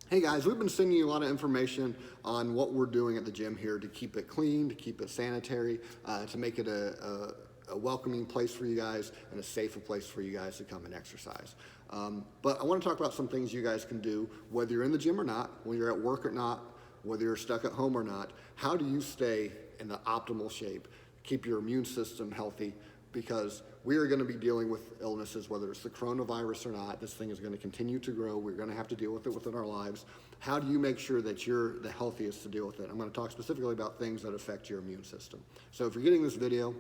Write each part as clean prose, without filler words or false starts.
Hey guys, we've been sending you a lot of information on what we're doing at the gym here to keep it clean, to keep it sanitary, to make it a welcoming place for you guys and a safer place for you guys to come and exercise. But I want to talk about some things you guys can do, whether you're in the gym or not, whether you're at work or not, whether you're stuck at home or not. How do you stay in the optimal shape, keep your immune system healthy? Because we are going to be dealing with illnesses, whether it's the coronavirus or not. This thing is going to continue to grow. We're going to have to deal with it within our lives. How do you make sure that you're the healthiest to deal with it? I'm going to talk specifically about things that affect your immune system. So if you're getting this video,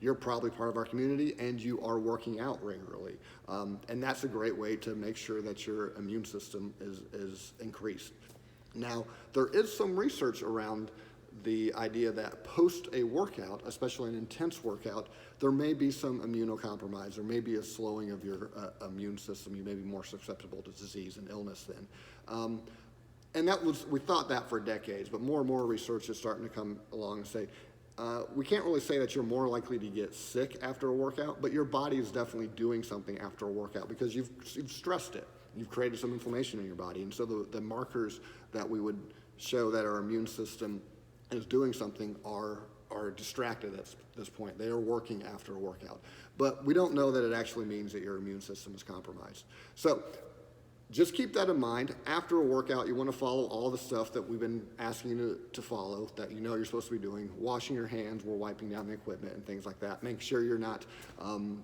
you're probably part of our community and you are working out regularly. And that's a great way to make sure that your immune system is increased. Now, there is some research around the idea that post a workout, especially an intense workout, there may be some immunocompromise. There may be a slowing of your immune system. You may be more susceptible to disease and illness then. And we thought that for decades, but more and more research is starting to come along and say, we can't really say that you're more likely to get sick after a workout, but your body is definitely doing something after a workout because you've stressed it. You've created some inflammation in your body. And so the markers that we would show that our immune system is doing something are distracted at this point. They are working after a workout. But we don't know that it actually means that your immune system is compromised. So just keep that in mind. After a workout, you want to follow all the stuff that we've been asking you to follow, that you know you're supposed to be doing. Washing your hands, we're wiping down the equipment and things like that. Make sure you're not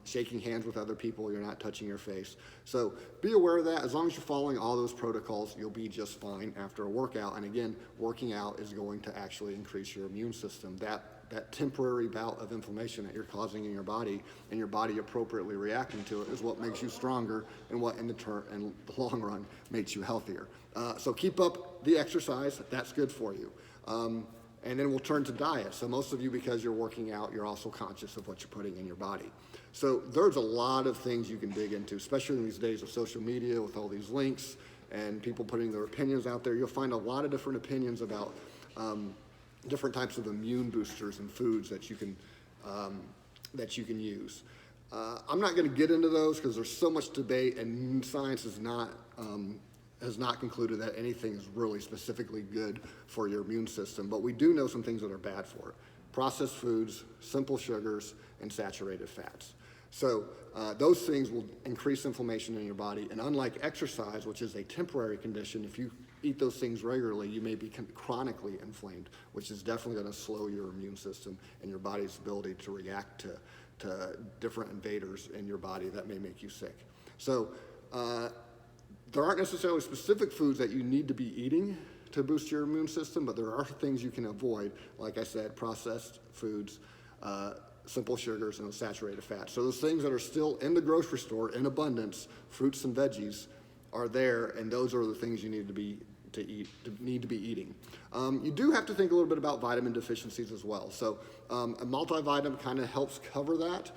shaking hands with other people, you're not touching your face. So be aware of that. As long as you're following all those protocols, you'll be just fine after a workout. And again, working out is going to actually increase your immune system. That temporary bout of inflammation that you're causing in your body and your body appropriately reacting to it is what makes you stronger and what in the long run makes you healthier. So keep up the exercise, that's good for you. And then we'll turn to diet. So most of you, because you're working out, you're also conscious of what you're putting in your body. So there's a lot of things you can dig into, especially in these days of social media with all these links and people putting their opinions out there. You'll find a lot of different opinions about different types of immune boosters and foods that you can use. I'm not going to get into those because there's so much debate, and science has not concluded that anything is really specifically good for your immune system. But we do know some things that are bad for it: processed foods, simple sugars, and saturated fats. So those things will increase inflammation in your body, and unlike exercise, which is a temporary condition, if you eat those things regularly, you may be chronically inflamed, which is definitely going to slow your immune system and your body's ability to react to different invaders in your body that may make you sick. So there aren't necessarily specific foods that you need to be eating to boost your immune system, but there are things you can avoid, like I said, processed foods, simple sugars, and saturated fats. So those things that are still in the grocery store in abundance, fruits and veggies, are there, and those are the things you need to be eating. You do have to think a little bit about vitamin deficiencies as well. So a multivitamin kind of helps cover that.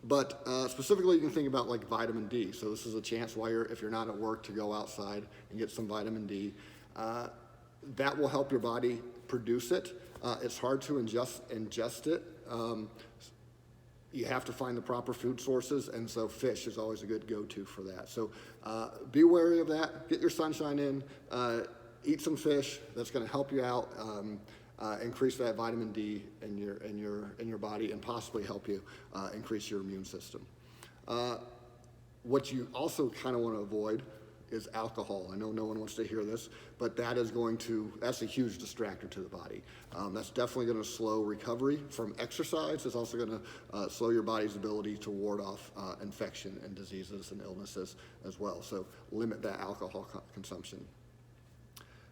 But specifically, you can think about like vitamin D. So this is a chance if you're not at work, to go outside and get some vitamin D. That will help your body produce it. It's hard to ingest it. You have to find the proper food sources, and so fish is always a good go-to for that. So be wary of that. Get your sunshine in. Eat some fish. That's going to help you out. Increase that vitamin D in your body, and possibly help you increase your immune system. What you also kind of want to avoid is alcohol. I know no one wants to hear this, but that's a huge distractor to the body. That's definitely going to slow recovery from exercise. It's also going to slow your body's ability to ward off infection and diseases and illnesses as well. So limit that alcohol consumption.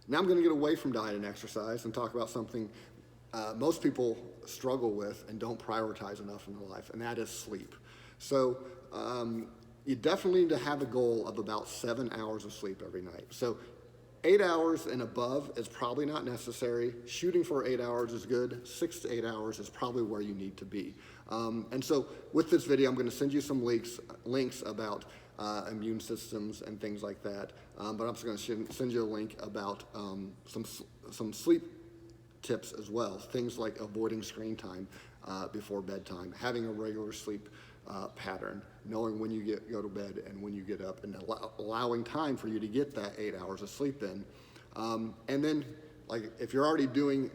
Now I'm going to get away from diet and exercise and talk about something most people struggle with and don't prioritize enough in their life, and that is sleep. So you definitely need to have a goal of about 7 hours of sleep every night. So 8 hours and above is probably not necessary. Shooting for 8 hours is good. 6 to 8 hours is probably where you need to be. And so with this video, I'm going to send you some links about immune systems and things like that. But I'm just going to send you a link about some sleep tips as well. Things like avoiding screen time before bedtime, having a regular sleep pattern, knowing when you go to bed and when you get up, and allowing time for you to get that 8 hours of sleep in. And then, like, if you're already getting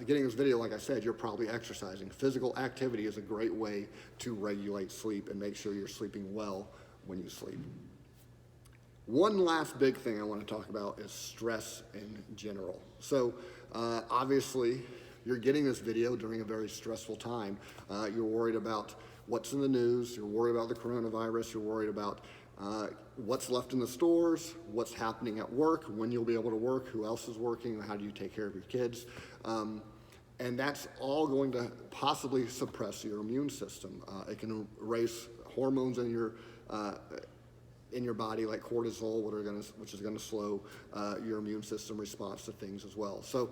this video, like I said, you're probably exercising. Physical activity is a great way to regulate sleep and make sure you're sleeping well when you sleep. One last big thing I want to talk about is stress in general. So obviously, you're getting this video during a very stressful time. You're worried about what's in the news, you're worried about the coronavirus, you're worried about what's left in the stores, what's happening at work, when you'll be able to work, who else is working, how do you take care of your kids. And that's all going to possibly suppress your immune system. It can raise hormones in your body like cortisol, which is going to slow your immune system response to things as well. So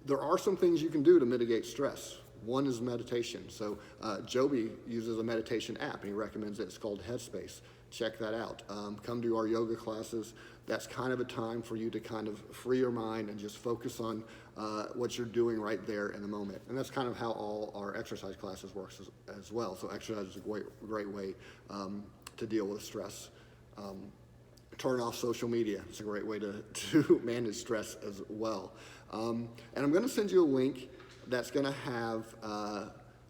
there are some things you can do to mitigate stress. One is meditation. So Joby uses a meditation app, and he recommends it. It's called Headspace. Check that out. Come to our yoga classes. That's kind of a time for you to kind of free your mind and just focus on what you're doing right there in the moment. And that's kind of how all our exercise classes works as well. So exercise is a great way to deal with stress. Turn off social media. It's a great way to manage stress as well. And I'm going to send you a link that's going to have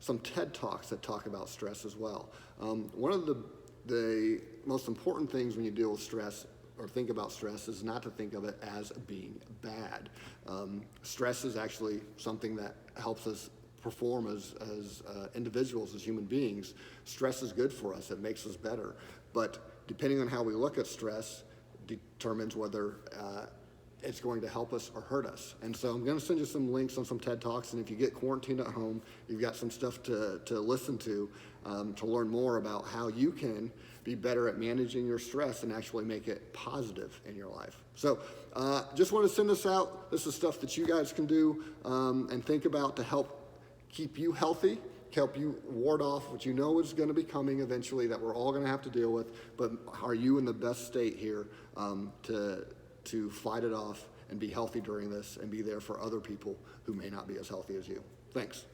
some TED Talks that talk about stress as well. One of the most important things when you deal with stress or think about stress is not to think of it as being bad. Stress is actually something that helps us perform as individuals, as human beings. Stress is good for us. It makes us better. But depending on how we look at stress determines whether it's going to help us or hurt us. And so I'm going to send you some links on some TED Talks, and if you get quarantined at home, you've got some stuff to listen to learn more about how you can be better at managing your stress and actually make it positive in your life. So just want to send this out. This is stuff that you guys can do and think about to help keep you healthy, help you ward off what you know is going to be coming eventually that we're all going to have to deal with, but are you in the best state here to fight it off and be healthy during this and be there for other people who may not be as healthy as you. Thanks.